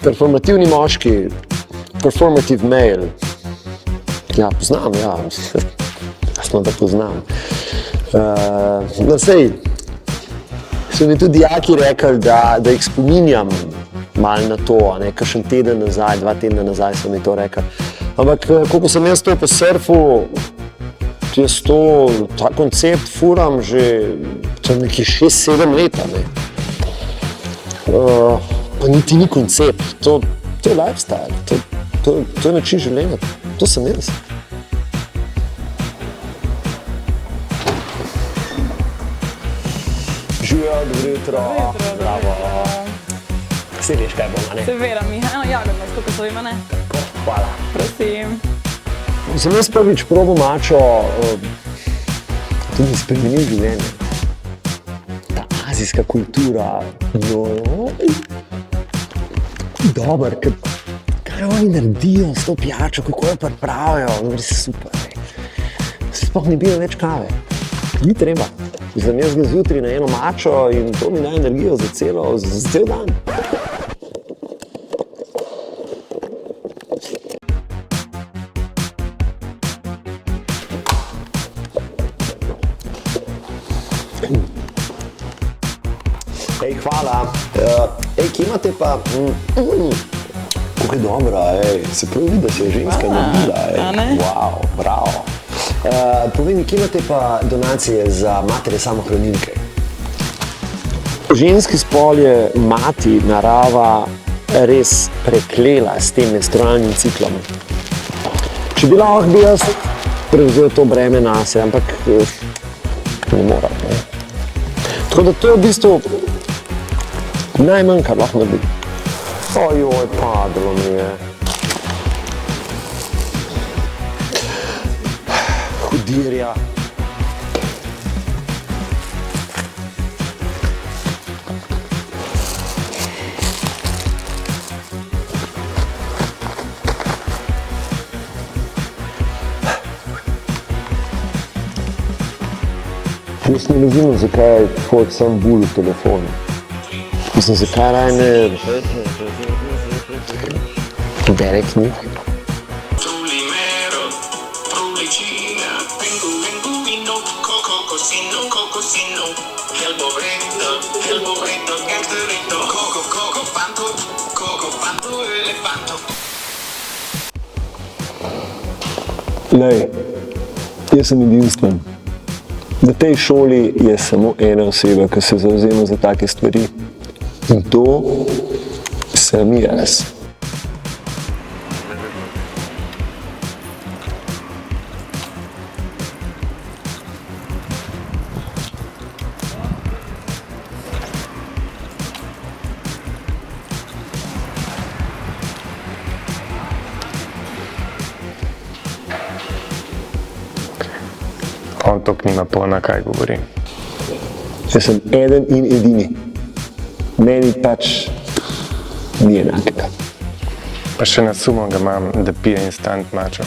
Performativni moški, performative male. Ja, poznam, ja. Jasno, da poznam. No, sej, so mi tudi dijaki rekli, da jih spominjam malo na to, ne, kakšen teden nazaj, 2 tedna nazaj so mi to rekli. Ampak, koliko sem jaz to po surfu, jaz ta koncept furam že nekih 6-7 let, ne. Pa niti ni koncept, to je lifestyle, to je način življenja, to sem jaz. Živijo, dobro jutro, bravo. Vsi veš, kaj bomo, ne? Seveda, Miha, jagodno, koliko so ima, ne? Hvala. Prosim. Sem jaz prvič probal mačo, tudi spremenil življenje. Ta azijska kultura, dober, kaj oni naredijo s to pijačo, kako jo pripravijo, res super. Se sploh ne bijo več kave, ni treba. Vzem jaz ga zjutraj na eno mačo in to mi daje energijo za cel dan. Ej, hvala. Kje imate pa... Kako je dobra, se pravi vidi, da se je ženska nabila. Wow, bravo. Povej mi, kje imate pa donacije za matere samohranilke? Ženski spol je mati narava res preklela s tem menstrualnim ciklom. Če bi lahko bi jaz prevzel to breme nase, ampak ne moram. Tako da to je v bistvu najmanj, kar lahko naredi. Ojoj, padlo mi je. Hudirja. Jaz ne razumem, zakaj folk sam bulj v telefonu. Mislim, zakaj raj ne bere knjig. Lej, jaz sem edinstven. Na tej šoli je samo ena oseba, ki se zavzema za take stvari. In to sem jaz. Otok nima pojma, kaj govori. Jaz sem eden in edini. Meni pač ni enakega. Pa še na sumo ga imam, da pije instant mačo.